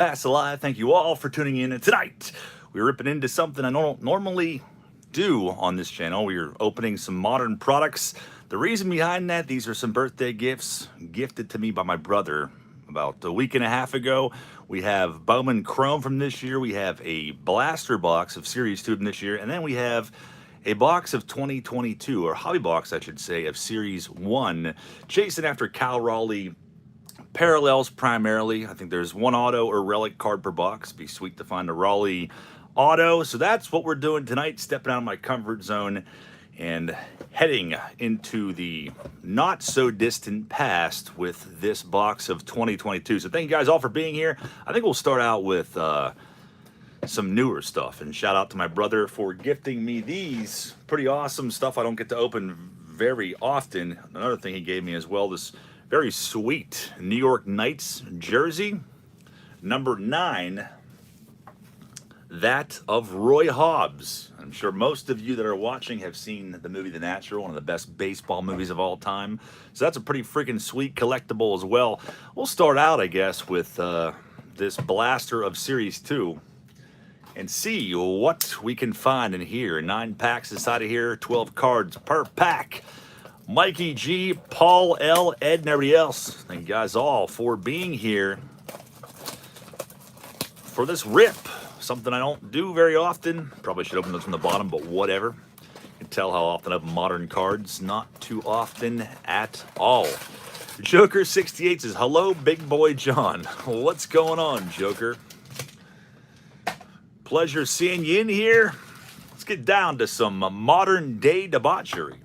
That's alive. Thank you all for tuning in. And tonight, we're ripping into something I don't normally do on this channel. We're opening some modern products. The reason behind that, these are some birthday gifts gifted to me by my brother about a week and a half ago. We have Bowman Chrome from this year. We have a blaster box of Series 2 from this year. And then we have a box of 2022, or hobby box, I should say, of Series 1, chasing after Cal Raleigh parallels primarily. I think there's one auto or relic card per box. Be sweet to find a Raleigh auto. So that's what we're doing tonight, stepping out of my comfort zone and heading into the not so distant past with this box of 2022. So thank you guys all for being here. I think we'll start out with some newer stuff, and shout out to my brother for gifting me these pretty awesome stuff I don't get to open very often. Another thing he gave me as well, this very sweet New York Knights jersey, number 9, that of Roy Hobbs. I'm sure most of you that are watching have seen the movie The Natural, one of the best baseball movies of all time. So that's a pretty freaking sweet collectible as well. We'll start out, I guess, with this blaster of Series 2 and see what we can find in here. 9 packs inside of here, 12 cards per pack. Mikey G, Paul L, Ed, and everybody else, thank you guys all for being here for this rip. Something I don't do very often. Probably should open those from the bottom, but whatever. You can tell how often I have modern cards. Not too often at all. Joker68 says, hello, big boy John. What's going on, Joker? Pleasure seeing you in here. Let's get down to some modern day debauchery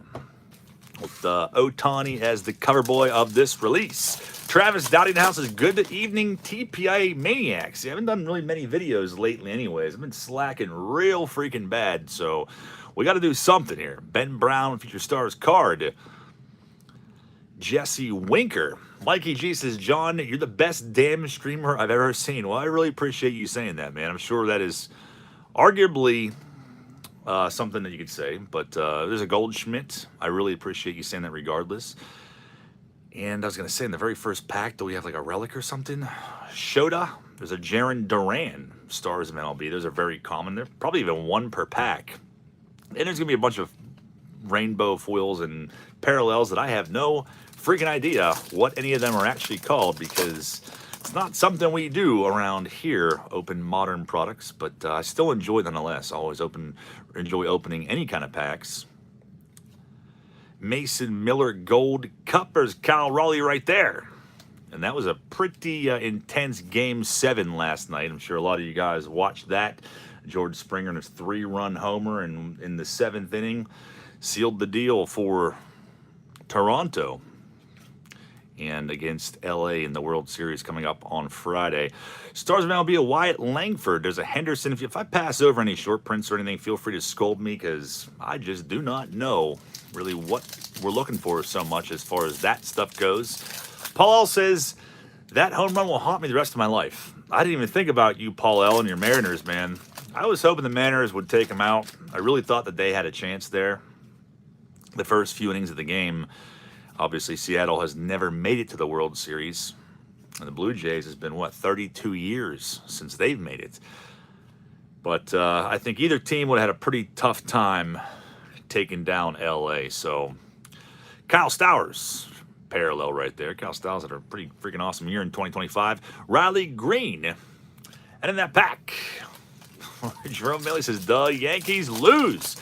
with Otani as the cover boy of this release. Travis Dowdinghouse says, good evening, TPIA maniacs. I haven't done really many videos lately anyways. I've been slacking real freaking bad, so we got to do something here. Ben Brown, Future Stars card. Jesse Winker. Mikey G says, John, you're the best damn streamer I've ever seen. Well, I really appreciate you saying that, man. I'm sure that is arguably something that you could say, but there's a Goldschmidt. I really appreciate you saying that regardless. And I was going to say, in the very first pack, do we have like a relic or something? Shota. There's a Jaron Duran, Stars of MLB. Those are very common. They're probably even one per pack. And there's going to be a bunch of rainbow foils and parallels that I have no freaking idea what any of them are actually called, because it's not something we do around here, open modern products, but I still enjoy nonetheless. I always enjoy opening any kind of packs. Mason Miller Gold Cup. There's Cal Raleigh right there. And that was a pretty intense Game 7 last night. I'm sure a lot of you guys watched that. George Springer and his 3-run homer and in the 7th inning sealed the deal for Toronto and against LA in the World Series coming up on Friday. Stars of MLB, a Wyatt Langford. There's a Henderson. If I pass over any short prints or anything, feel free to scold me, because I just do not know really what we're looking for so much as far as that stuff goes. Paul L says, that home run will haunt me the rest of my life. I didn't even think about you, Paul L, and your Mariners, man. I was hoping the Mariners would take them out. I really thought that they had a chance there. The first few innings of the game, obviously Seattle has never made it to the World Series. And the Blue Jays has been, 32 years since they've made it. But I think either team would have had a pretty tough time taking down LA. So Kyle Stowers, parallel right there. Kyle Stowers had a pretty freaking awesome year in 2025. Riley Green. And in that pack, Jerome Milley says, the Yankees lose.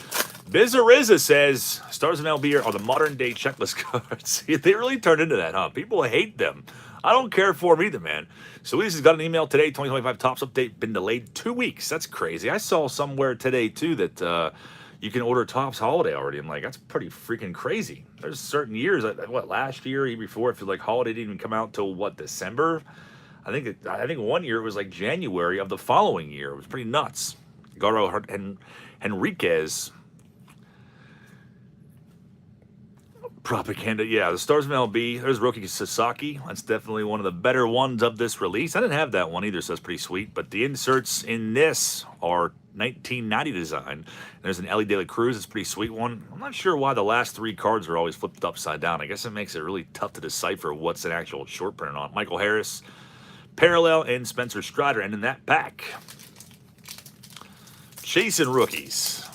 Bizarriza says, Stars of MLB are the modern day checklist cards. They really turned into that, huh? People hate them. I don't care for them either, man. So Luis has got an email today, 2025 Topps update, been delayed 2 weeks. That's crazy. I saw somewhere today, too, that you can order Topps Holiday already. I'm like, that's pretty freaking crazy. There's certain years, last year, year before, I feel like Holiday didn't even come out till, December? I think 1 year it was like January of the following year. It was pretty nuts. Garo Henriquez. Propaganda, yeah, the Stars of MLB. There's Roki Sasaki. That's definitely one of the better ones of this release. I didn't have that one either, so that's pretty sweet. But the inserts in this are 1990 design. There's an Ellie De La Cruz. It's a pretty sweet one. I'm not sure why the last 3 cards are always flipped upside down. I guess it makes it really tough to decipher what's an actual short print or not. Michael Harris, Parallel, and Spencer Strider ending that pack. Chasing rookies.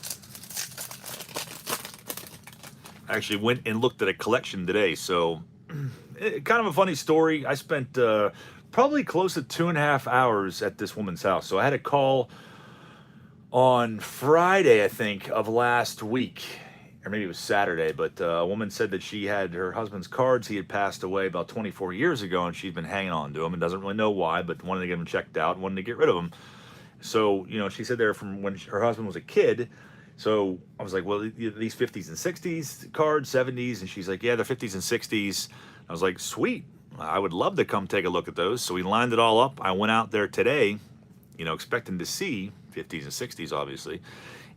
I actually went and looked at a collection today, so kind of a funny story. I spent probably close to 2.5 hours at this woman's house. So I had a call on Friday, I think, of last week, or maybe it was Saturday, but a woman said that she had her husband's cards. He had passed away about 24 years ago, and she's been hanging on to them and doesn't really know why, but wanted to get them checked out and wanted to get rid of them. So, you know, she said they're from when her husband was a kid. So I was like, well, these 50s and 60s cards, 70s, and she's like, yeah, they're 50s and 60s. I was like, sweet, I would love to come take a look at those. So we lined it all up. I went out there today, you know, expecting to see 50s and 60s, obviously.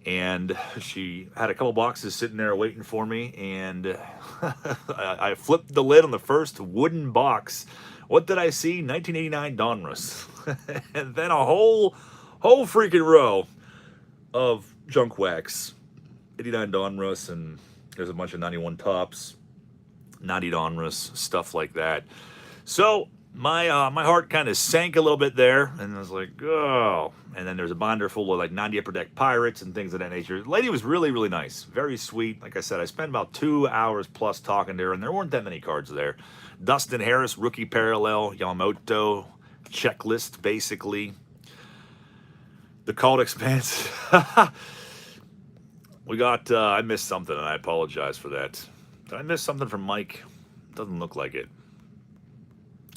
And she had a couple boxes sitting there waiting for me. And I flipped the lid on the first wooden box. What did I see? 1989 Donruss. And then a whole freaking row of junk wax. 89 Donruss, and there's a bunch of 91 Tops, 90 Donruss, stuff like that. So my heart kind of sank a little bit there, and I was like, oh. And then there's a binder full of like 90 Upper Deck Pirates and things of that nature. The lady was really, really nice, very sweet. Like I said, I spent about 2 hours plus talking to her, and there weren't that many cards there. Dustin Harris, rookie parallel, Yamamoto, checklist basically. The Cult Expanse. We got, I missed something, and I apologize for that. Did I miss something from Mike? Doesn't look like it.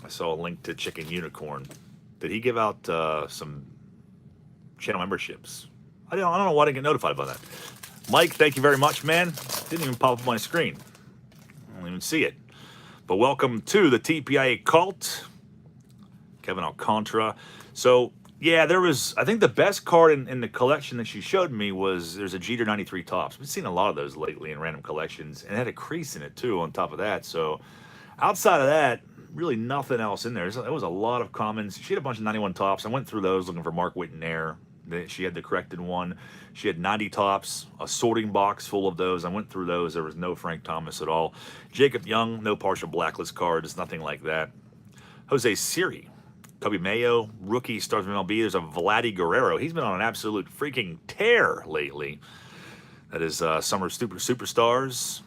I saw a link to Chicken Unicorn. Did he give out some channel memberships? I don't know why I didn't get notified about that. Mike, thank you very much, man. Didn't even pop up on my screen. I don't even see it. But welcome to the TPIA Cult. Kevin Alcantara. So, yeah, there was, I think the best card in the collection that she showed me was, there's a Jeter 93 Tops. We've seen a lot of those lately in random collections, and it had a crease in it too on top of that. So outside of that, really nothing else in there. There was a lot of commons. She had a bunch of 91 Tops. I went through those looking for Mark Whitnair. She had the corrected one. She had 90 Tops, a sorting box full of those. I went through those. There was no Frank Thomas at all. Jacob Young, no partial blacklist cards, nothing like that. Jose Siri. Kobe Mayo, rookie, stars from MLB. There's a Vladdy Guerrero. He's been on an absolute freaking tear lately. That is Summer Superstars.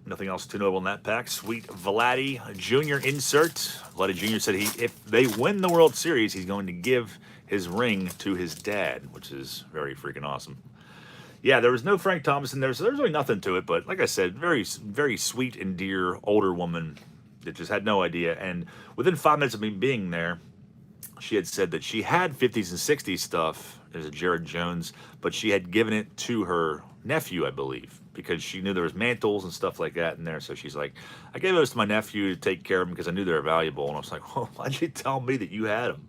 Nothing else too notable in that pack. Sweet Vladdy Jr. insert. Vladdy Jr. said if they win the World Series, he's going to give his ring to his dad, which is very freaking awesome. Yeah, there was no Frank Thomas in there, so there's really nothing to it. But like I said, very, very sweet and dear older woman that just had no idea. And within 5 minutes of me being there, she had said that she had 50s and 60s stuff. There's a Jared Jones, but she had given it to her nephew, I believe, because she knew there was mantles and stuff like that in there. So she's like, I gave those to my nephew to take care of them because I knew they were valuable. And I was like, well, why'd you tell me that you had them?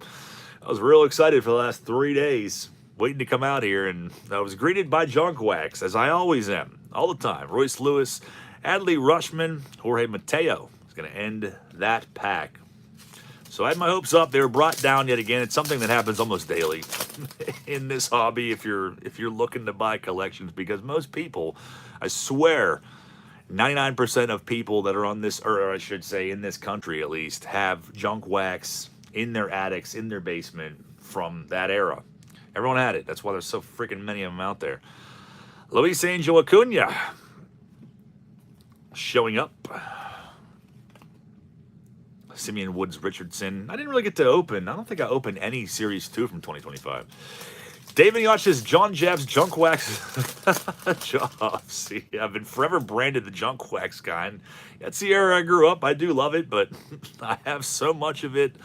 I was real excited for the last 3 days, waiting to come out here, and I was greeted by junk wax, as I always am, all the time. Royce Lewis, Adley Rushman, Jorge Mateo is going to end that pack. So I had my hopes up. They were brought down yet again. It's something that happens almost daily in this hobby if you're looking to buy collections, because most people, I swear, 99% of people that are on this, or I should say in this country at least, have junk wax in their attics, in their basement from that era. Everyone had it. That's why there's so freaking many of them out there. Luis Angel Acuna showing up. Simeon Woods Richardson. I didn't really get to open. I don't think I opened any Series 2 from 2025. David Yach's John Jeff's Junk Wax jobs. See, I've been forever branded the Junk Wax guy. And that's the era I grew up. I do love it, but I have so much of it.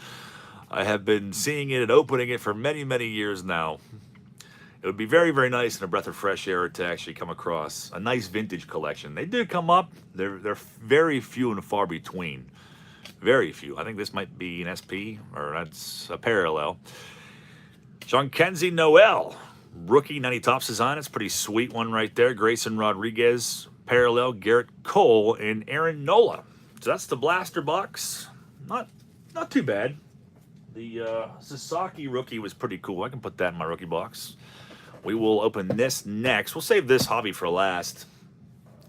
I have been seeing it and opening it for many, many years now. It would be very, very nice in a breath of fresh air to actually come across a nice vintage collection. They do come up. They're very few and far between. Very few. I think this might be an SP, or that's a parallel. Jean-Kenzie Noel, rookie 90 Tops design. It's a pretty sweet one right there. Grayson Rodriguez, parallel. Garrett Cole and Aaron Nola. So that's the blaster box. Not too bad. The Sasaki rookie was pretty cool. I can put that in my rookie box. We will open this next. We'll save this hobby for last.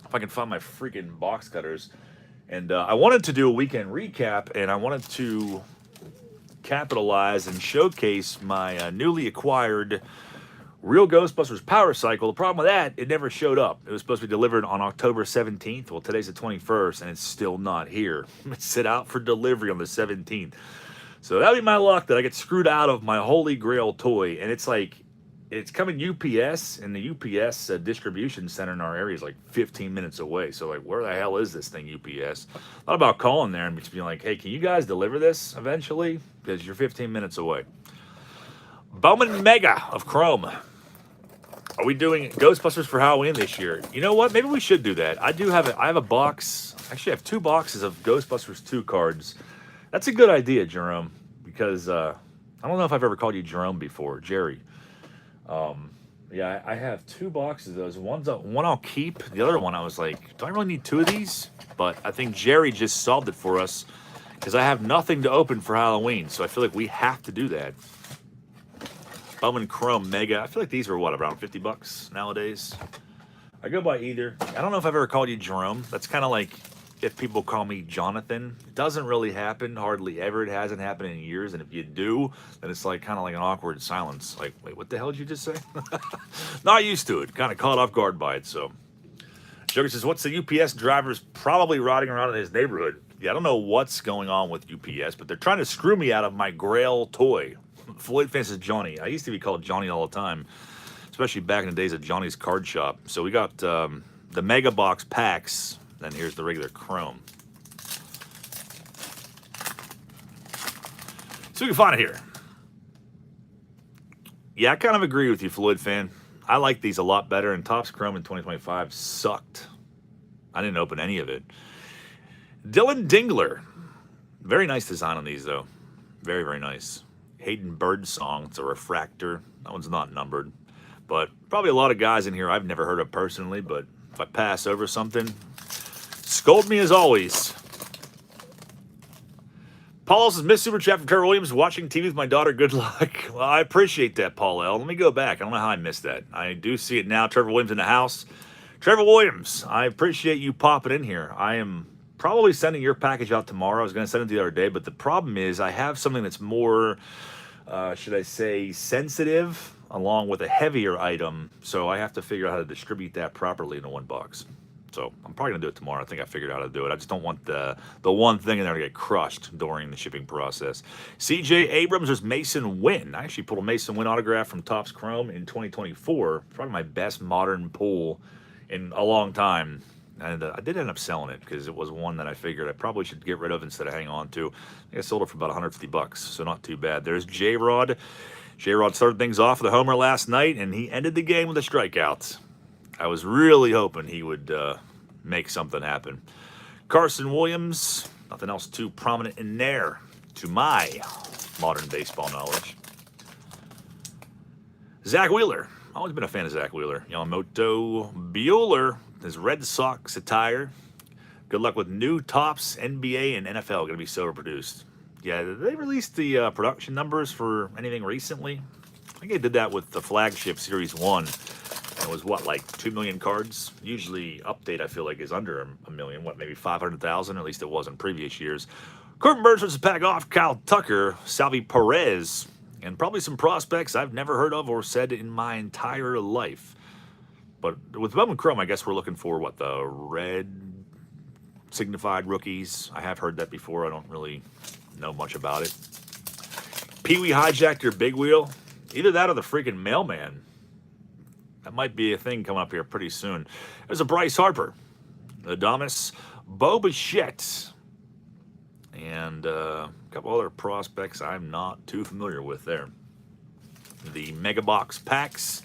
If I can find my freaking box cutters. And I wanted to do a weekend recap, and I wanted to capitalize and showcase my newly acquired Real Ghostbusters Power Cycle. The problem with that, it never showed up. It was supposed to be delivered on October 17th. Well, today's the 21st, and it's still not here. It's set out for delivery on the 17th. So that'd be my luck that I get screwed out of my holy grail toy. And it's like, it's coming UPS, and the UPS distribution center in our area is like 15 minutes away. So like, where the hell is this thing, UPS? Thought about calling there and just being like, hey, can you guys deliver this eventually? Because you're 15 minutes away. Bowman Mega of Chrome. Are we doing Ghostbusters for Halloween this year? You know what? Maybe we should do that. I have a box. Actually, I have 2 boxes of Ghostbusters 2 cards. That's a good idea, Jerome, because I don't know if I've ever called you Jerome before, Jerry. Yeah, I have 2 boxes of those. One I'll keep. The other one I was like, do I really need 2 of these? But I think Jerry just solved it for us because I have nothing to open for Halloween. So I feel like we have to do that. Bowman Chrome Mega. I feel like these are, what, around 50 bucks nowadays? I go by either. I don't know if I've ever called you Jerome. That's kind of like if people call me Jonathan. It doesn't really happen, hardly ever. It hasn't happened in years. And if you do, then it's like kind of like an awkward silence. Like, wait, what the hell did you just say? Not used to it. Kind of caught off guard by it, so. Joker says, what's the UPS driver's probably riding around in his neighborhood? Yeah, I don't know what's going on with UPS, but they're trying to screw me out of my Grail toy. Floyd fans is Johnny. I used to be called Johnny all the time, especially back in the days of Johnny's Card Shop. So we got the Mega Box packs, then here's the regular Chrome. So we can find it here. Yeah, I kind of agree with you, Floyd fan. I like these a lot better, and Topps Chrome in 2025 sucked. I didn't open any of it. Dylan Dingler. Very nice design on these, though. Very, very nice. Hayden Birdsong. It's a refractor. That one's not numbered. But probably a lot of guys in here I've never heard of personally, but if I pass over something, scold me as always. Paul says, Miss Super Chat from Trevor Williams, watching TV with my daughter, good luck. Well, I appreciate that, Paul L. Let me go back. I don't know how I missed that. I do see it now. Trevor Williams in the house. Trevor Williams, I appreciate you popping in here. I am probably sending your package out tomorrow. I was going to send it the other day, but the problem is I have something that's more, should I say, sensitive, along with a heavier item, so I have to figure out how to distribute that properly into one box. So I'm probably going to do it tomorrow. I think I figured out how to do it. I just don't want the one thing in there to get crushed during the shipping process. CJ Abrams, there's Mason Wynn. I actually pulled a Mason Wynn autograph from Topps Chrome in 2024. Probably my best modern pull in a long time. And I did end up selling it because it was one that I figured I probably should get rid of instead of hang on to. I think I sold it for about 150 bucks, so not too bad. There's J-Rod. J-Rod started things off with a homer last night, and he ended the game with a strikeout. I was really hoping he would make something happen. Carson Williams, nothing else too prominent in there to my modern baseball knowledge. Zach Wheeler. Always been a fan of Zach Wheeler. Yamamoto Bueller, his Red Sox attire. Good luck with new Topps, NBA, and NFL. Going to be so overproduced. Yeah, did they release the production numbers for anything recently? I think they did that with the flagship Series 1. It was, what, like 2 million cards? Usually, update, I feel like, is under a million. What, maybe 500,000? At least it was in previous years. Corbin Burns versus pack off. Kyle Tucker, Salvi Perez, and probably some prospects I've never heard of or said in my entire life. But with Bowman Chrome, I guess we're looking for, what, the red signified rookies. I have heard that before. I don't really know much about it. Pee-wee hijacked your big wheel. Either that or the freaking mailman. That might be a thing coming up here pretty soon. There's a Bryce Harper, Adamas, Bo Bichette, and a couple other prospects I'm not too familiar with there. The Mega Box packs.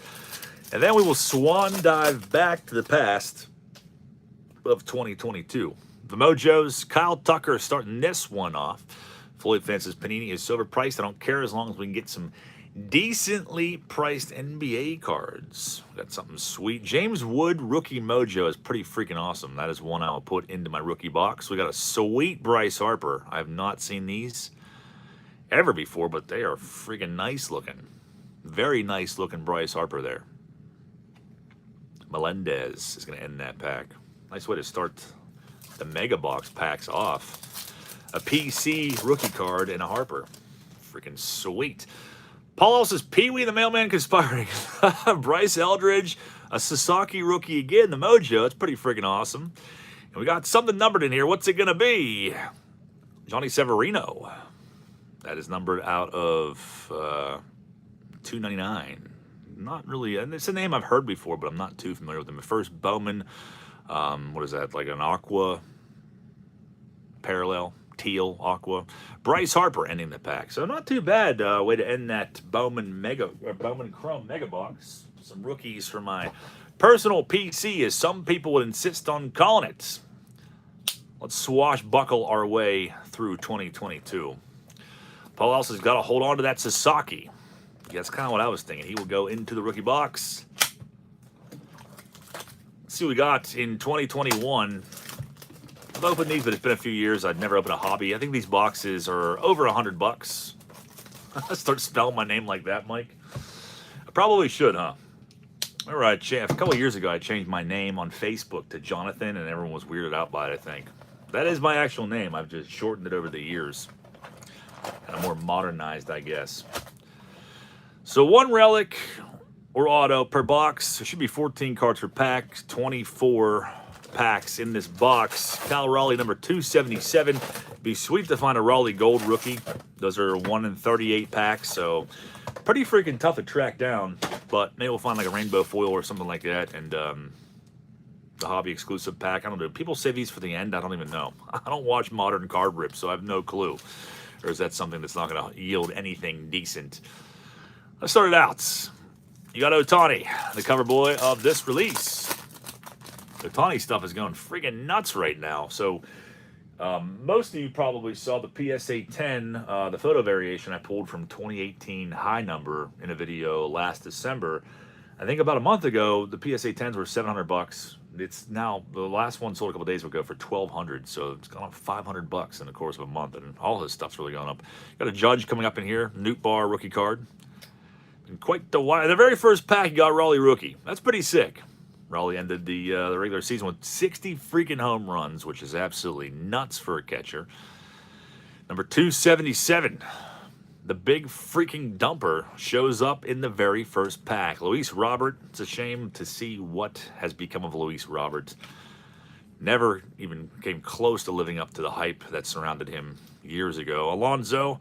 And then we will swan dive back to the past of 2022. The Mojos, Kyle Tucker starting this one off. Floyd Fence's Panini is silver priced. I don't care as long as we can get some decently priced NBA cards. Got something sweet. James Wood Rookie Mojo is pretty freaking awesome. That is one I'll put into my rookie box. We got a sweet Bryce Harper. I have not seen these ever before, but they are freaking nice looking. Very nice looking Bryce Harper there. Melendez is going to end that pack. Nice way to start the Mega Box packs off. A PC rookie card and a Harper. freaking sweet. Paul Ellis' Pee-wee the Mailman Conspiring. Bryce Eldridge, a Sasaki rookie again, the Mojo. It's pretty freaking awesome. And we got something numbered in here. What's it going to be? Johnny Severino. That is numbered out of 299. Not really, and it's a name I've heard before, but I'm not too familiar with him. The first Bowman, what is that, like an aqua parallel? Teal, aqua. Bryce Harper ending the pack. So not too bad way to end that Bowman Chrome Mega box. Some rookies for my personal PC, as some people would insist on calling it. Let's swashbuckle our way through 2022. Paul Ellis has got to hold on to that Sasaki. Yeah, that's kind of what I was thinking. He will go into the rookie box. Let's see what we got in 2021. I've opened these, but it's been a few years. I've never opened a hobby. I think these boxes are over $100. Start spelling my name like that, Mike. I probably should, huh? All right, a couple of years ago, I changed my name on Facebook to Jonathan, and everyone was weirded out by it, I think. That is my actual name. I've just shortened it over the years. Kind of more modernized, I guess. So one relic or auto per box. There should be 14 cards per pack, 24 packs in this box. Cal Raleigh number 277. Be sweet to find a Raleigh gold rookie. Those are 1 in 38 packs, so pretty freaking tough to track down, but maybe we'll find like a rainbow foil or something like that, and the hobby exclusive pack. I don't know. People save these for the end. I don't even know. I don't watch modern card rips, so I have no clue. Or is that something that's not going to yield anything decent? Let's start it out. You got Ohtani, the cover boy of this release. Ohtani stuff is going freaking nuts right now. So most of you probably saw the PSA 10, the photo variation I pulled from 2018 high number in a video last December. I think about a month ago, the PSA 10s were $700. It's now, the last one sold a couple days ago for $1,200. So it's gone up $500 in the course of a month, and all his stuff's really gone up. Got a Judge coming up in here, Newt Bar rookie card. And quite the very first pack, you got Raleigh rookie. That's pretty sick. Raleigh ended the regular season with 60 freaking home runs, which is absolutely nuts for a catcher. Number 277, the big freaking dumper, shows up in the very first pack. Luis Robert. It's a shame to see what has become of Luis Robert. Never even came close to living up to the hype that surrounded him years ago. Alonso,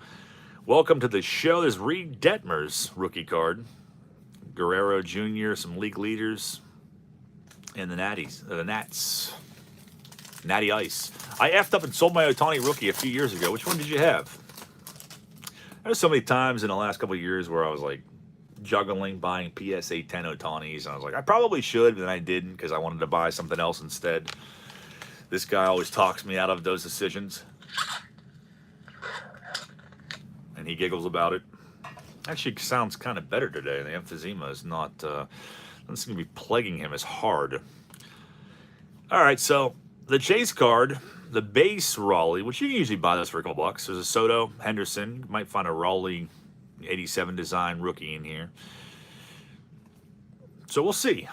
welcome to the show. There's Reed Detmer's rookie card. Guerrero Jr., some league leaders. And the Nats. Natty Ice. I effed up and sold my Ohtani rookie a few years ago. Which one did you have? There's so many times in the last couple of years where I was like juggling buying PSA 10 Ohtanis. And I was like, I probably should, but then I didn't because I wanted to buy something else instead. This guy always talks me out of those decisions. And he giggles about it. Actually sounds kind of better today. The emphysema is not... doesn't seem to be plaguing him as hard. All right, so the chase card, the base Raleigh, which you can usually buy those for a couple bucks. There's a Soto, Henderson. You might find a Raleigh 87 design rookie in here. So we'll see.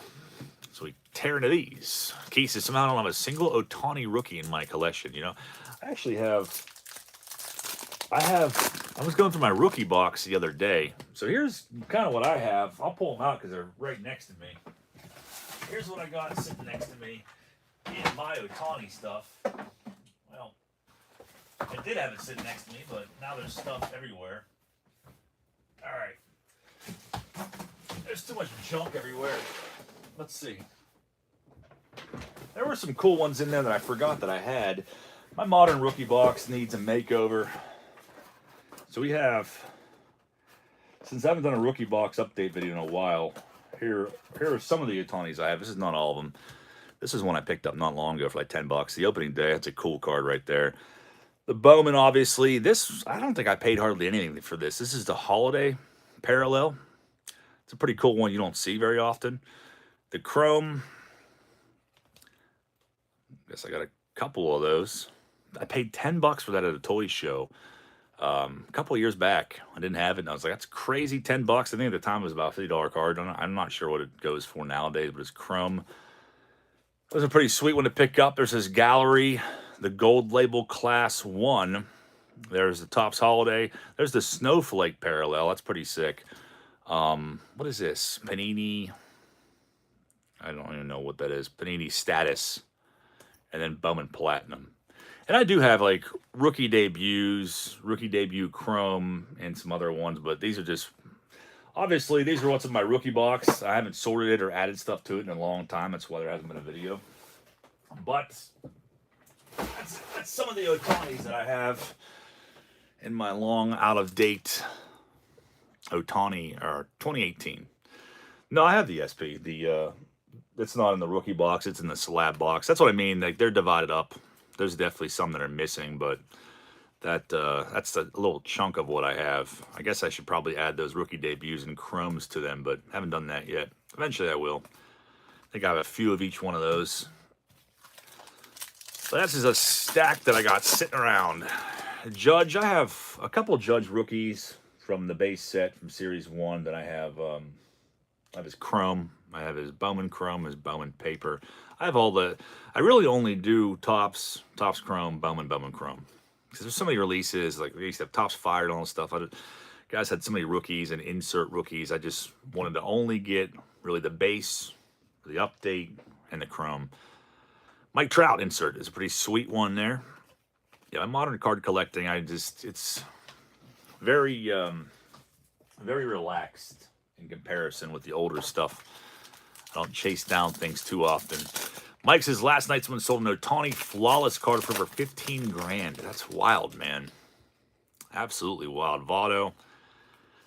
So we tear into these. Cases. Somehow I don't have a single Ohtani rookie in my collection. You know, I actually have... I was going through my rookie box the other day. So here's kind of what I have. I'll pull them out because they're right next to me. Here's what I got sitting next to me in my Ohtani stuff. Well, I did have it sitting next to me, but now there's stuff everywhere. All right. There's too much junk everywhere. Let's see. There were some cool ones in there that I forgot that I had. My modern rookie box needs a makeover. So we have, since I haven't done a rookie box update video in a while, here are some of the Ohtanis I have. This is not all of them. This is one I picked up not long ago for like $10. The opening day, that's a cool card right there. The Bowman, obviously. This, I don't think I paid hardly anything for this. This is the Holiday Parallel. It's a pretty cool one you don't see very often. The Chrome, I guess I got a couple of those. I paid $10 for that at a toy show. A couple of years back. I didn't have it, and I was like, that's crazy, $10. I think at the time it was about a $50 card. I'm not sure what it goes for nowadays, but it's Chrome. It was a pretty sweet one to pick up. There's this Gallery, the gold label Class 1. There's the Topps Holiday. There's the Snowflake parallel. That's pretty sick. What is this? Panini. I don't even know what that is. Panini Status. And then Bowman Platinum. And I do have like rookie debuts, rookie debut Chrome, and some other ones, but these are just obviously these are what's in my rookie box. I haven't sorted it or added stuff to it in a long time. That's why there hasn't been a video. But that's some of the Otanis that I have in my long out of date Otani or 2018. No, I have the SP. It's not in the rookie box. It's in the slab box. That's what I mean. Like they're divided up. There's definitely some that are missing, but that's a little chunk of what I have. I guess I should probably add those rookie debuts and chromes to them, but haven't done that yet. Eventually I will. I think I have a few of each one of those. But that's just a stack that I got sitting around. Judge, I have a couple Judge rookies from the base set from Series 1 that I have. I have his Chrome. I have his Bowman Chrome, his Bowman Paper. I have all the... I really only do Topps Chrome, Bowman Chrome. Because there's so many releases. Like, they used to have Topps Fired and all this stuff. Guys had so many rookies and insert rookies. I just wanted to only get really the base, the update, and the Chrome. Mike Trout insert is a pretty sweet one there. Yeah, my modern card collecting, it's very, very relaxed in comparison with the older stuff. I don't chase down things too often. Mike says last night someone sold an Ohtani flawless card for over 15 grand. That's wild, man. Absolutely wild. Votto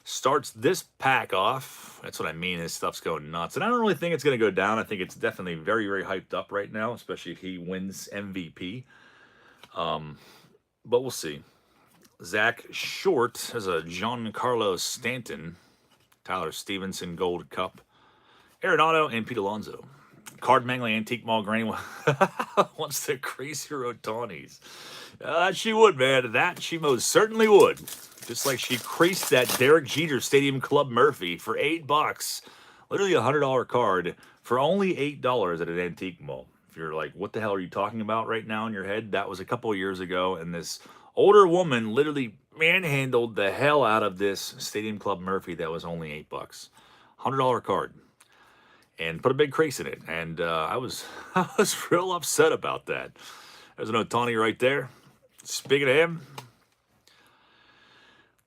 starts this pack off. That's what I mean. His stuff's going nuts. And I don't really think it's going to go down. I think it's definitely very, very hyped up right now, especially if he wins MVP. But we'll see. Zach Short has a Giancarlo Stanton, Tyler Stevenson Gold Cup, Arenado, and Pete Alonso. Card Mangling Antique Mall Granny wants to crease your Otanis. She would, man. That she most certainly would. Just like she creased that Derek Jeter Stadium Club Murphy for $8. Literally a $100 card for only $8 at an antique mall. If you're like, what the hell are you talking about right now in your head? That was a couple of years ago, and this older woman literally manhandled the hell out of this Stadium Club Murphy that was only $8. $100 card. And put a big crease in it. And I was real upset about that. There's an Ohtani right there. Speaking of him,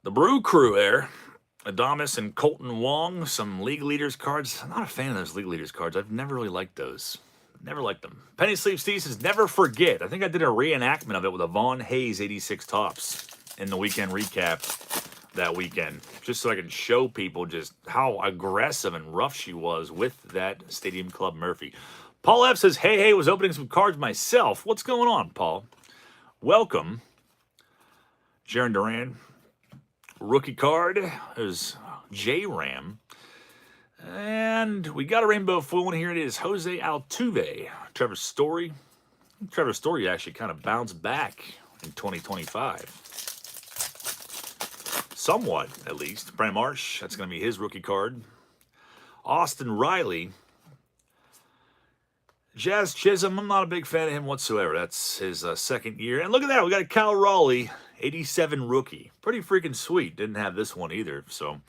the Brew Crew there. Adames and Colton Wong, some League Leaders cards. I'm not a fan of those League Leaders cards. I've never really liked those. Never liked them. Penny Sleeve Steve says, never forget. I think I did a reenactment of it with a Vaughn Hayes 86 Topps in the weekend recap that weekend, just so I could show people just how aggressive and rough she was with that Stadium Club Murphy. Paul F says, hey, was opening some cards myself. What's going on, Paul? Welcome. Jaron Duran. Rookie card is J-Ram. And we got a rainbow full, and here it is. Jose Altuve. Trevor Story. Trevor Story actually kind of bounced back in 2025. Somewhat, at least. Brandon Marsh, that's going to be his rookie card. Austin Riley. Jazz Chisholm, I'm not a big fan of him whatsoever. That's his second year. And look at that, we got a Cal Raleigh 87 rookie. Pretty freaking sweet. Didn't have this one either, so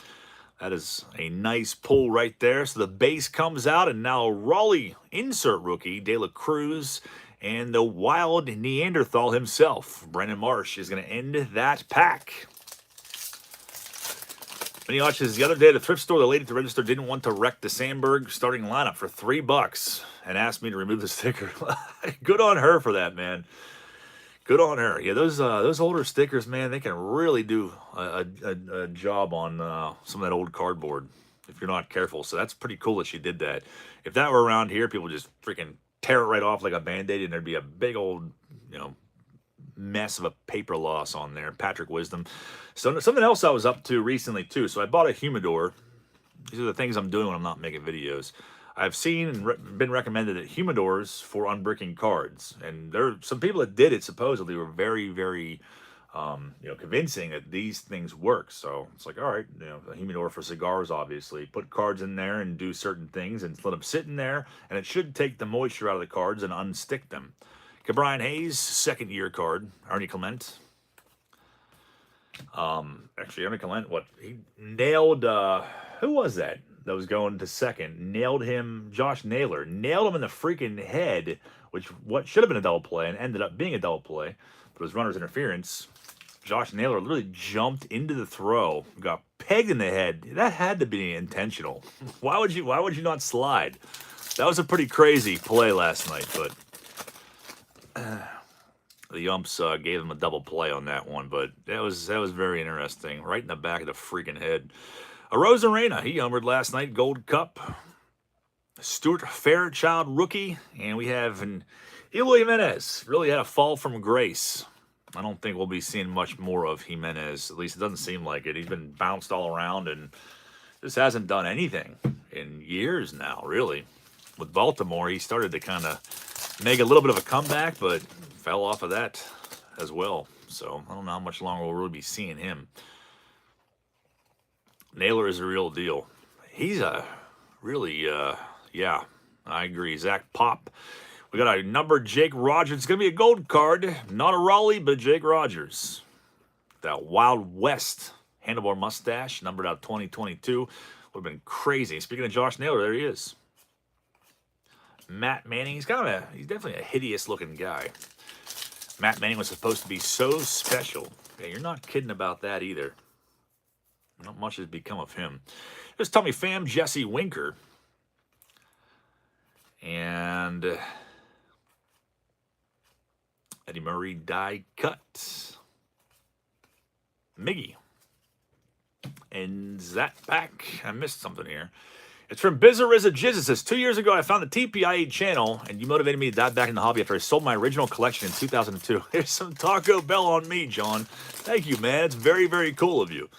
that is a nice pull right there. So the base comes out, and now Raleigh insert rookie, De La Cruz, and the wild Neanderthal himself, Brandon Marsh, is going to end that pack. When he watches the other day at the thrift store, the lady at the register didn't want to wreck the Sandberg starting lineup for $3 and asked me to remove the sticker. Good on her for that, man. Good on her. Yeah, those older stickers, man, they can really do a job on some of that old cardboard if you're not careful. So that's pretty cool that she did that. If that were around here, people would just freaking tear it right off like a Band-Aid, and there'd be a big old, mess of a paper loss on there. Patrick Wisdom. So something else I was up to recently too. So I bought a humidor. These are the things I'm doing when I'm not making videos. I've seen and been recommended at humidors for unbricking cards, and there are some people that did it. Supposedly were very, very, convincing that these things work. So it's like, all right, a humidor for cigars, obviously. Put cards in there and do certain things, and let them sit in there, and it should take the moisture out of the cards and unstick them. Brian Hayes, second year card. Arnie Clement. Actually, Henrik Lent, what he nailed? Who was that? That was going to second. Nailed him. Josh Naylor nailed him in the freaking head, which what should have been a double play and ended up being a double play, but it was runner's interference. Josh Naylor literally jumped into the throw, got pegged in the head. That had to be intentional. Why would you not slide? That was a pretty crazy play last night, but the umps gave him a double play on that one. But that was very interesting. Right in the back of the freaking head. Arozarena, he umbered last night, Gold Cup. Stuart Fairchild, rookie, and we have an Eloy Jimenez. Really had a fall from grace. I don't think we'll be seeing much more of Jimenez. At least it doesn't seem like it. He's been bounced all around and just hasn't done anything in years now, really. With Baltimore, he started to kind of make a little bit of a comeback, but fell off of that as well. So I don't know how much longer we'll really be seeing him. Naylor is a real deal. He's a really, yeah, I agree. Zach Pop. We got a number Jake Rogers. It's going to be a gold card. Not a Raleigh, but Jake Rogers. That Wild West handlebar mustache, numbered out 2022. Would have been crazy. Speaking of Josh Naylor, there he is. Matt Manning. He's definitely a hideous looking guy. Matt Manning was supposed to be so special. Yeah, you're not kidding about that either. Not much has become of him. There's Tommy Pham, Jesse Winker. And Eddie Murray die cut. Miggy. And that pack. I missed something here. It's from Bizarrizza Jizz. It says, 2 years ago, I found the TPIA channel, and you motivated me to dive back in the hobby after I sold my original collection in 2002. Here's some Taco Bell on me, John. Thank you, man. It's very, very cool of you.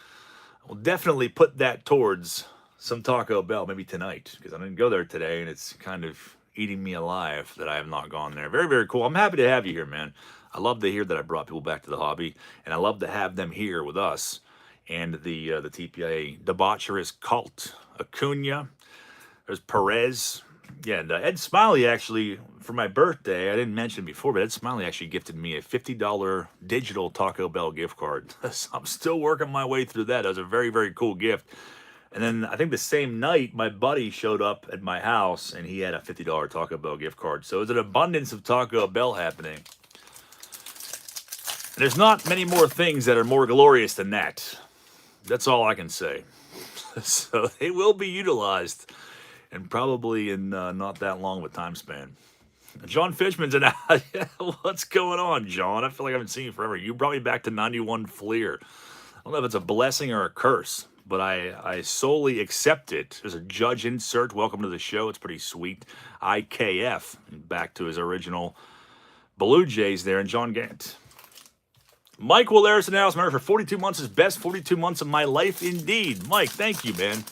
I'll definitely put that towards some Taco Bell, maybe tonight, because I didn't go there today, and it's kind of eating me alive that I have not gone there. Very, very cool. I'm happy to have you here, man. I love to hear that I brought people back to the hobby, and I love to have them here with us and the TPIA debaucherous cult. Acuna. There's Perez. Yeah, and Ed Smiley actually, for my birthday, I didn't mention it before, but Ed Smiley actually gifted me a $50 digital Taco Bell gift card. So I'm still working my way through that. That was a very, very cool gift. And then I think the same night, my buddy showed up at my house, and he had a $50 Taco Bell gift card. So there's an abundance of Taco Bell happening. And there's not many more things that are more glorious than that. That's all I can say. So they will be utilized. And probably in not that long of a time span. John Fishman's in. What's going on, John? I feel like I haven't seen you forever. You brought me back to 91 Fleer. I don't know if it's a blessing or a curse, but I solely accept it. There's a judge insert. Welcome to the show. It's pretty sweet. IKF. Back to his original Blue Jays there. And John Gant. Mike Willaris in the house. Remember, for 42 months is best 42 months of my life indeed. Mike, thank you, man.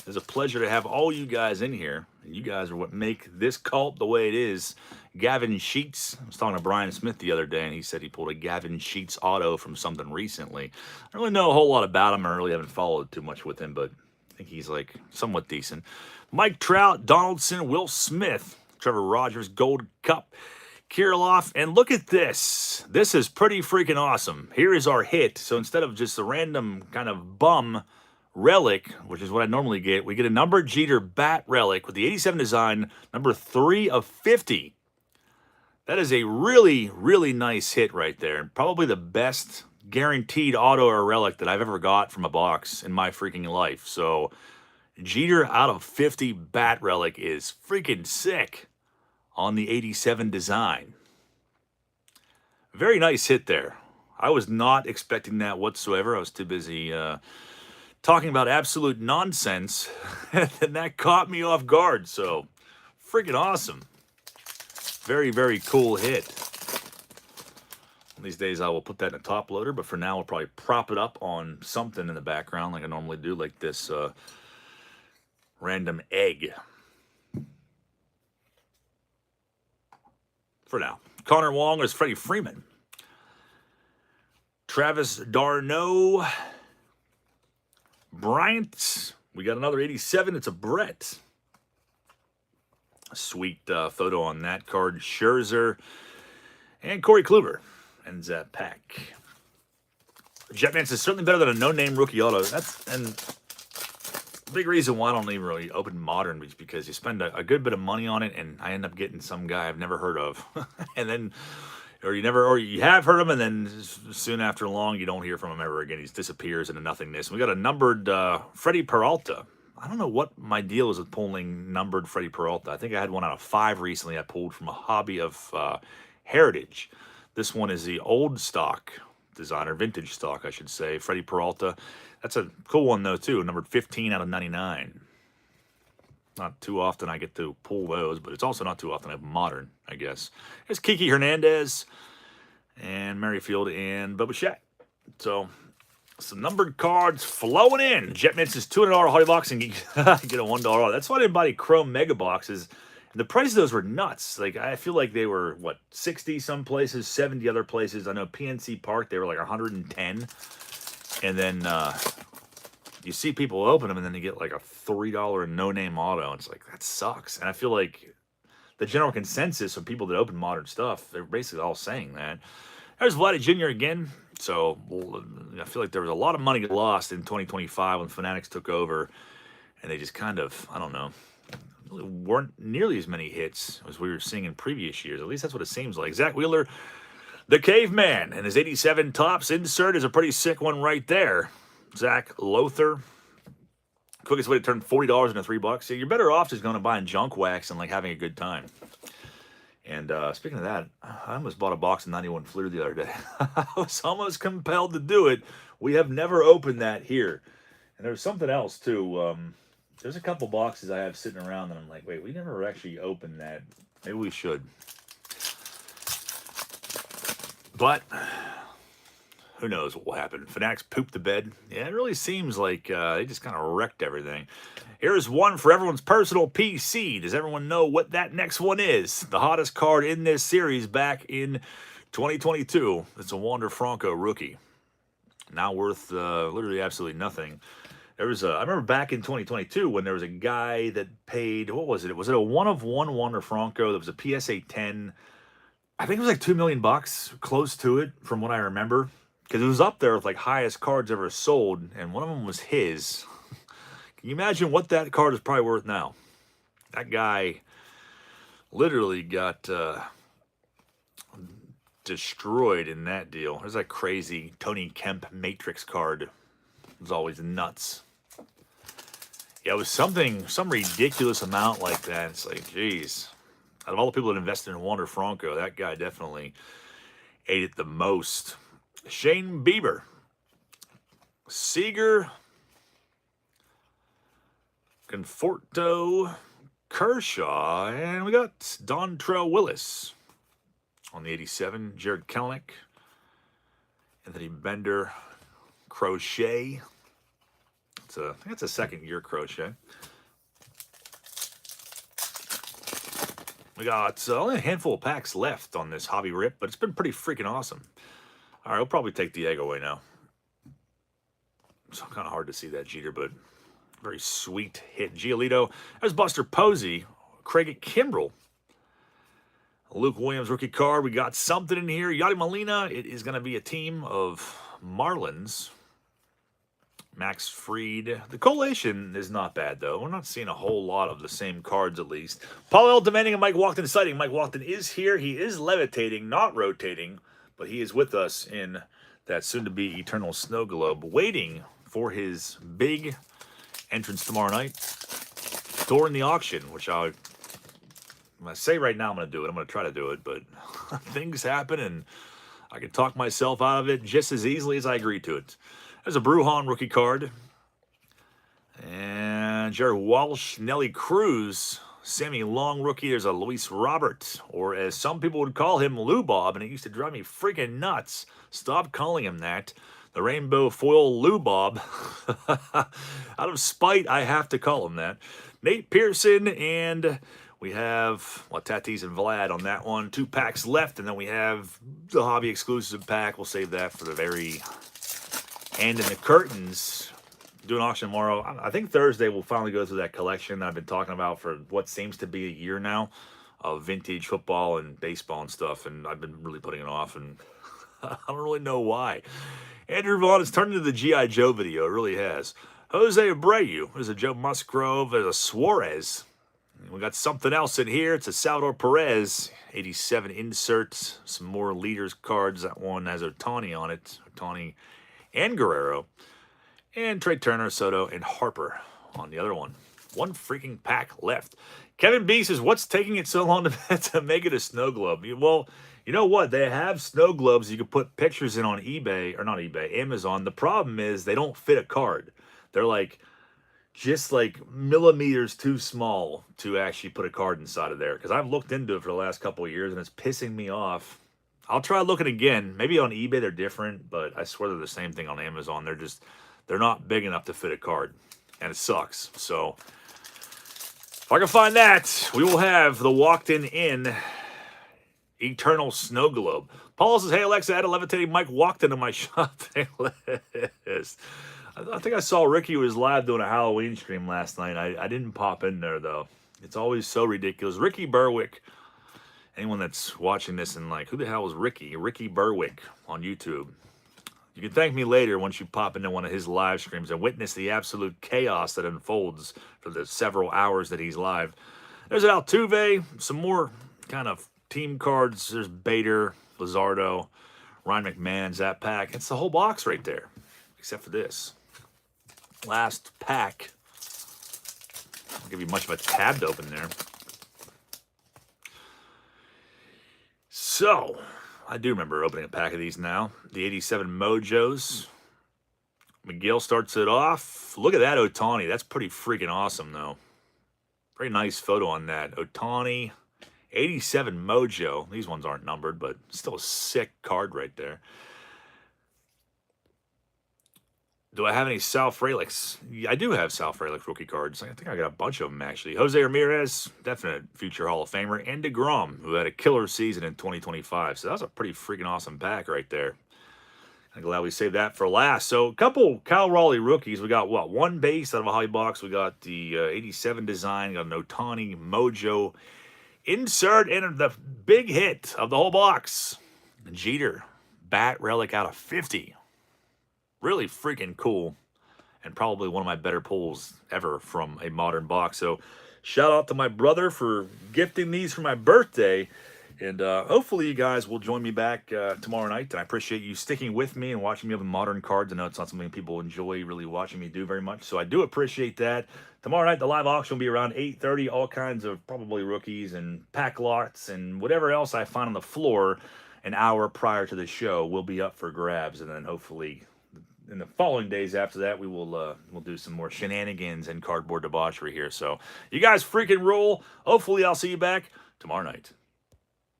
It's a pleasure to have all you guys in here. You guys are what make this cult the way it is. Gavin Sheets. I was talking to Brian Smith the other day, and he said he pulled a Gavin Sheets auto from something recently. I don't really know a whole lot about him. I really haven't followed too much with him, but I think he's like somewhat decent. Mike Trout, Donaldson, Will Smith, Trevor Rogers, Gold Cup, Kirilloff, and look at this. This is pretty freaking awesome. Here is our hit. So instead of just a random kind of bum relic, which is what I normally get, we get a number Jeter bat relic with the 87 design, number 3 of 50. That is a really, really nice hit right there. Probably the best guaranteed auto or relic that I've ever got from a box in my freaking life. So Jeter out of 50 bat relic is freaking sick on the 87 design. Very nice hit there. I was not expecting that whatsoever. I was too busy talking about absolute nonsense, and that caught me off guard. So, freaking awesome. Very, very cool hit. One of these days I will put that in a top loader, but for now I'll probably prop it up on something in the background like I normally do, like this random egg. For now. Connor Wong is Freddie Freeman. Travis Darno. Bryant, we got another 87. It's a Brett. A sweet photo on that card. Scherzer and Corey Kluber ends that pack. Jetman's is certainly better than a no-name rookie auto. And the big reason why I don't even really open modern is because you spend a good bit of money on it, and I end up getting some guy I've never heard of, and then, or you have heard of him, and then soon after long you don't hear from him ever again. He disappears into nothingness. We got a numbered Freddie Peralta. I don't know what my deal is with pulling numbered Freddie Peralta. I think I had one out of 5 recently. I pulled from a hobby of Heritage. This one is the old stock designer, vintage stock, I should say, Freddie Peralta. That's a cool one, though, too. Numbered 15 out of 99. Not too often I get to pull those, but it's also not too often I have modern, I guess. There's Kiki Hernandez and Merrifield and Bubba Shack. So, some numbered cards flowing in. Jetman's is $200 hobby box and get a $1 off. That's why I didn't buy any Chrome Mega boxes. And the price of those were nuts. Like, I feel like they were, what, 60 some places, 70 other places. I know PNC Park, they were like 110. And then you see people open them, and then they get like a $3 no-name auto. And it's like, that sucks. And I feel like the general consensus of people that open modern stuff, they're basically all saying that. There's Vladdy Jr. again. So I feel like there was a lot of money lost in 2025 when Fanatics took over. And they just kind of, I don't know, weren't nearly as many hits as we were seeing in previous years. At least that's what it seems like. Zach Wheeler, the Caveman, and his 87 tops insert is a pretty sick one right there. Zach Lothar. Quickest way to turn $40 into $3. So you're better off just going to buying junk wax and like having a good time. And speaking of that, I almost bought a box of 91 Fleer the other day. I was almost compelled to do it. We have never opened that here. And there's something else too. There's a couple boxes I have sitting around that I'm like, wait, we never actually opened that. Maybe we should. But who knows what will happen. Fanatics pooped the bed. Yeah, it really seems like they just kind of wrecked everything. Here's one for everyone's personal PC. Does everyone know what that next one is? The hottest card in this series back in 2022. It's a Wander Franco rookie. Now worth literally absolutely nothing. There was I remember back in 2022 when there was a guy that paid, what was it? Was it a 1/1 Wander Franco that was a PSA 10? I think it was like $2 million, close to it from what I remember. Because it was up there with like highest cards ever sold, and one of them was his. Can you imagine what that card is probably worth now? That guy literally got destroyed in that deal. There's that crazy Tony Kemp Matrix card. It was always nuts. Yeah, it was some ridiculous amount like that. It's like, geez. Out of all the people that invested in Wander Franco, that guy definitely ate it the most. Shane Bieber, Seager, Conforto, Kershaw, and we got Dontrell Willis on the 87. Jared Kelenic, Anthony Bender, Crochet. I think it's a second-year Crochet. We got only a handful of packs left on this hobby rip, but it's been pretty freaking awesome. All right, I'll probably take the egg away now. It's kind of hard to see that Jeter, but very sweet hit. Giolito. There's Buster Posey. Craig Kimbrell. Luke Williams rookie card. We got something in here. Yadi Molina. It is going to be a team of Marlins. Max Fried. The collation is not bad, though. We're not seeing a whole lot of the same cards, at least. Paul L. demanding a Mike Walton sighting. Mike Walton is here. He is levitating, not rotating, but he is with us in that soon-to-be Eternal Snow Globe, waiting for his big entrance tomorrow night during the auction, which I'm going to say right now I'm going to do it. I'm going to try to do it, but things happen, and I can talk myself out of it just as easily as I agree to it. There's a Brujan rookie card. And Jared Walsh, Nelly Cruz, Sammy Long rookie. There's a Luis Robert, or as some people would call him, Lou Bob, and it used to drive me freaking nuts. Stop calling him that. The Rainbow Foil Lou Bob. Out of spite, I have to call him that. Nate Pearson, and we have Tatis and Vlad on that one. 2 packs left, and then we have the hobby exclusive pack. We'll save that for the very end in the curtains. Do an auction tomorrow. I think Thursday we'll finally go through that collection that I've been talking about for what seems to be a year now of vintage football and baseball and stuff, and I've been really putting it off, and I don't really know why. Andrew Vaughn has turned into the G.I. Joe video. It really has. Jose Abreu. There's a Joe Musgrove. There's a Suarez. We got something else in here. It's a Salvador Perez. 87 insert. Some more leaders cards. That one has Ohtani on it. Ohtani and Guerrero. And Trey Turner, Soto, and Harper on the other one. One freaking pack left. Kevin B says, what's taking it so long to make it a snow globe? Well, you know what? They have snow globes you can put pictures in on eBay, or not eBay, Amazon. The problem is they don't fit a card. They're like, just like millimeters too small to actually put a card inside of there. Because I've looked into it for the last couple of years and it's pissing me off. I'll try looking again. Maybe on eBay they're different, but I swear they're the same thing on Amazon. They're not big enough to fit a card. And it sucks. So if I can find that, we will have the walked-in Eternal Snow Globe. Paul says, hey, Alexa, add a levitating Mike walked into my shopping list. I think I saw Ricky was live doing a Halloween stream last night. I didn't pop in there, though. It's always so ridiculous. Ricky Berwick, anyone that's watching this and like, who the hell is Ricky? Ricky Berwick on YouTube. You can thank me later once you pop into one of his live streams and witness the absolute chaos that unfolds for the several hours that he's live. There's an Altuve, some more kind of team cards. There's Bader, Luzardo, Ryan McMahon's that pack. It's the whole box right there, except for this. Last pack. I'll give you much of a tab to open there. So, I do remember opening a pack of these now. The 87 Mojos. Miguel starts it off. Look at that Ohtani. That's pretty freaking awesome, though. Very nice photo on that. Ohtani, 87 Mojo. These ones aren't numbered, but still a sick card right there. Do I have any Sal Frelics? Yeah, I do have Sal Frelick rookie cards. I think I got a bunch of them, actually. Jose Ramirez, definite future Hall of Famer. And DeGrom, who had a killer season in 2025. So that was a pretty freaking awesome pack right there. I'm glad we saved that for last. So a couple Cal Raleigh rookies. We got, what, one base out of a hobby box. We got the 87 design. We got an Ohtani Mojo insert. And the big hit of the whole box, Jeter, bat relic out of 50. Really freaking cool, and probably one of my better pulls ever from a modern box. So shout out to my brother for gifting these for my birthday, and hopefully you guys will join me back tomorrow night. And I appreciate you sticking with me and watching me open modern cards. I know it's not something people enjoy really watching me do very much, so I do appreciate that. Tomorrow night the live auction will be around 8:30. All kinds of probably rookies and pack lots and whatever else I find on the floor an hour prior to the show will be up for grabs, and then hopefully in the following days after that, we'll do some more shenanigans and cardboard debauchery here. So you guys freaking roll. Hopefully I'll see you back tomorrow night.